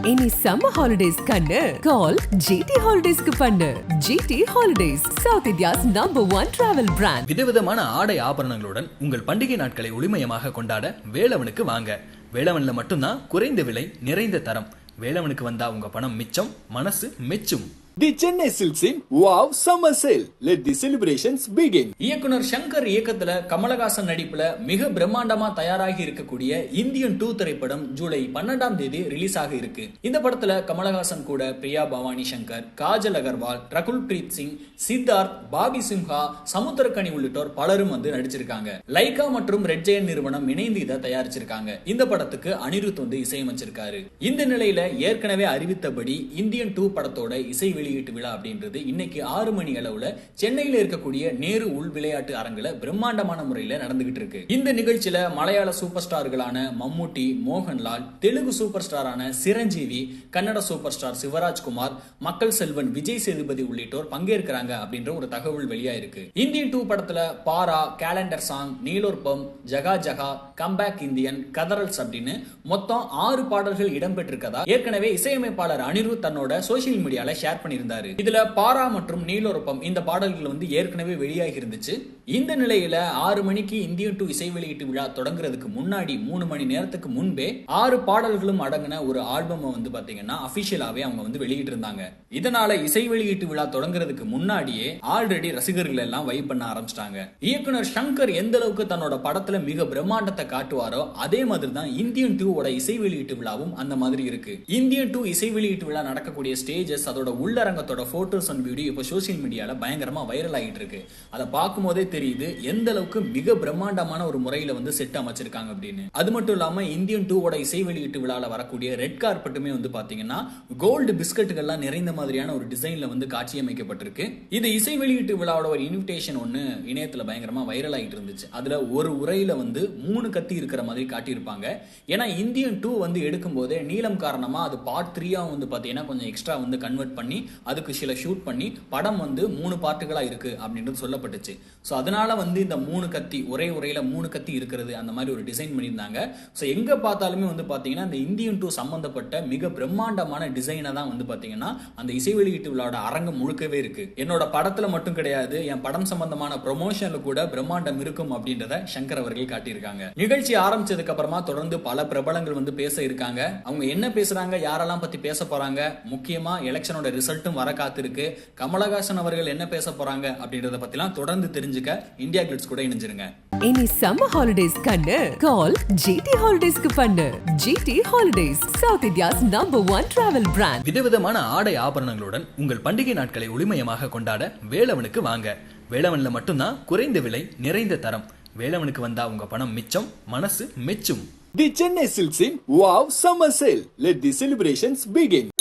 இனி summer holidays கண்ணு கால் GT ஹாலிடேஸ்க்கு பண்ணு. GT holidays south India's #1 travel brand. விதவிதமான ஆடை ஆபரணங்களுடன் உங்கள் பண்டிகை நாட்களை ஒளிமயமாக கொண்டாட வேலவனுக்கு வாங்க. வேலவன்ல மட்டும்தான் குறைந்த விலை, நிறைந்த தரம். வேலவனுக்கு வந்தா உங்க பணம் மிச்சம், மனசு மெச்சும். The Chennai Silks in Wow Summer Sale. Let the celebrations begin. இயக்குனர் சங்கர் இயக்கத்துல கமலஹாசன் நடிப்புல மிக பிரம்மாண்டமா தயாராகி இருக்கக்கூடிய இந்தியன் 2 திரைப்படம் ஜூலை 12ஆம் தேதி ரிலீஸ் ஆக இருக்கு. இந்த படத்துல கமலஹாசன் கூட பிரியா பவானி சங்கர், காஜல் அகர்வால், ரகுல் பிரீத் சிங், சித்தார்த், பாபி சிம்ஹா, சமுத்திரக்கனி உள்ளிட்டோர் பலரும் வந்து நடிச்சிருக்காங்க. லைகா மற்றும் ரெட் ஜெயன் நிறுவனம் இணைந்து இதை தயாரிச்சிருக்காங்க. இந்த படத்துக்கு அனிருத் வந்து இசையமைச்சிருக்காரு. இந்த நிலையில ஏற்கனவே அறிவித்தபடி இந்தியன் 2 படத்தோட இசை வெளியீட்டு விழா அப்படின்றது இன்னைக்கு 6 மணி அளவுல சென்னையில இருக்கக்கூடிய நேரு உள் விளையாட்டு அரங்குல பிரம்மாண்டமான முறையில நடந்துகிட்டு இருக்கு. இந்த நிகழ்ச்சியில மலையாள சூப்பர் ஸ்டார்களான மம்முட்டி, மோகன்லால், தெலுங்கு சூப்பர் ஸ்டாரான சிரஞ்சீவி, கன்னட சூப்பர் ஸ்டார் சிவராஜ்குமார், மக்கள் செல்வன் விஜய் சேதுபதி உள்ளிட்டோர் பங்கேற்கிறாங்க அப்படின்ற ஒரு தகவல் வெளியாயிருக்கு. இந்தியன் 2 படத்துல பாரா, கேலண்டர் சாங், நீலோர்பம், ஜகா ஜகா, கம்பேக் இந்தியன், கதரல்ஸ் அப்படின்னு மொத்தம் 6 பாடல்கள் இடம்பெற்றிருக்கதா ஏற்கனவே இசையமைப்பாளர் அனிருத் தன்னோட சோசியல் மீடியால ஷேர் பண்ணியிருந்தாரு. இதுல பாரா மற்றும் நீலோரப்பம் இந்த பாடல்கள் வந்து ஏற்கனவே வெளியாகி இருந்துச்சு. இந்த நிலையில 6 மணிக்கு இந்தியன் 2 இசை வெளியீட்டு விழா தொடங்குறதுக்கு முன்னாடி 3 மணி நேரத்துக்கு முன்பே 6 பாடல்களும் அடங்கின ஒரு ஆல்பம் வந்து பாத்தீங்கன்னா அபிஷியலாவே அவங்க வந்து வெளியிட்டு இருந்தாங்க. இதனால இசை வெளியீட்டு விழா தொடங்குறதுக்கு முன்னாடியே ஆல்ரெடி ரசிகர்கள் எல்லாம் வைப் பண்ண ஆரம்பிச்சிட்டாங்க. இயக்குனர் சங்கர் எந்த அளவுக்கு தன்னோட படத்துல மிக பிரம்மாண்டத்தை காட்டுவாரோ அதே மாதிரி தான் இந்தியன் 2 ஓட இசை வெளியீட்டு விழாவும் அந்த மாதிரி இருக்கு. இந்தியன் 2 இசை வெளியீட்டு விழா நடக்கக்கூடிய ஸ்டேஜஸ், அதோட உள்ளரங்கத்தோட போட்டோஸ் அண்ட் வீடியோ இப்போ சோசியல் மீடியால பயங்கரமா வைரல் ஆகிட்டு இருக்கு. அதை பார்க்கும் போதே தெரியுது எந்த அளவுக்கு மிக பிரம்மாண்டமான ஒரு முறையில வந்து செட் அமைச்சிருக்காங்க அப்படின்னு. அது மட்டும் இல்லாம இந்தியன் 2 ஓட இசை வெளியீட்டு விழால வரக்கூடிய ரெட் கார்பெட்டுமே வந்து பாத்தீங்கன்னா கோல்டு பிஸ்கட்டுகள்லாம் நிறைந்த மாதிரியான ஒரு டிசைன்ல வந்து காட்சி அமைக்கப்பட்டிருக்கு. இது இசை வெளியீட்டு விழாவோட ஒரு இன்விடேஷன் ஒன்னு இணையத்துல பயங்கரமா வைரல் ஆகிட்டு இருந்துச்சு. அதுல ஒரு உரையில வந்து 3 கத்தி இருக்கிற மாதிரி காட்டியிருப்பாங்க. ஏன்னா இந்தியன் 2 வந்து எடுக்கும் போதே நீளம் காரணமா அது பார்ட் 3 வந்து பாத்தீங்கன்னா கொஞ்சம் எக்ஸ்ட்ரா வந்து கன்வெர்ட் பண்ணி அதுக்கு சில ஷூட் பண்ணி படம் வந்து 3 பார்ட்டுகளா இருக்கு அப்படின்றது சொல்லப்பட்டுச்சு. ஸோ அதனால வந்து இந்த 3 கத்தி ஒரே உரையில 3 கத்தி இருக்கிறது அந்த மாதிரி ஒரு டிசைன் பண்ணியிருந்தாங்க. ஸோ எங்க பார்த்தாலுமே வந்து பாத்தீங்கன்னா இந்த இந்தியன் 2 சம்பந்தப்பட்ட மிக பிரம்மாண்டமான டிசைனை தான் வந்து பாத்தீங்கன்னா அந்த இசை வெளியீட்டு விழாவோட அரங்கம் முழுக்கவே இருக்கு. என்னோட படத்துல மட்டும் கிடையாது, என் படம் சம்பந்தமான ப்ரொமோஷன்ல கூட பிரம்மாண்டம் இருக்கும் அப்படின்றத சங்கர் அவர்கள் காட்டியிருக்காங்க. நிகழ்ச்சி ஆரம்பிச்சதுக்கு அப்புறமா தொடர்ந்து பல பிரபலங்கள் வந்து பேச இருக்காங்க. அவங்க என்ன பேசுறாங்க, யாரெல்லாம் பத்தி பேச போறாங்க, முக்கியமா எலெக்ஷனோட ரிசல்ட்டும் வர காத்திருக்கு. கமலஹாசன் அவர்கள் என்ன பேச போறாங்க அப்படின்றத பத்திலாம் தொடர்ந்து தெரிஞ்சுக்க இந்தியா கிளிட்ஸ் கூட இணைஞ்சிருங்க. இனி சம்மர் ஹாலிடேஸ் கண்ணு கால் ஜிடி ஹாலிடேஸ்க்கு பண்ணு. GT holidays south India's #1 travel brand. விதவிதமான ஆடை ஆபரணங்களுடன் உங்கள் பண்டிகை நாட்களை ஒளிமயமாக கொண்டாட வேலவனுக்கு வாங்க. வேலவன்ல மட்டும்தான் குறைந்த விலை, நிறைந்த தரம். வேலவனுக்கு வந்தா உங்க பணம் மிச்சம், மனசு மெச்சும். The Chennai Silks in Wow Summer Sale. Let the celebrations begin.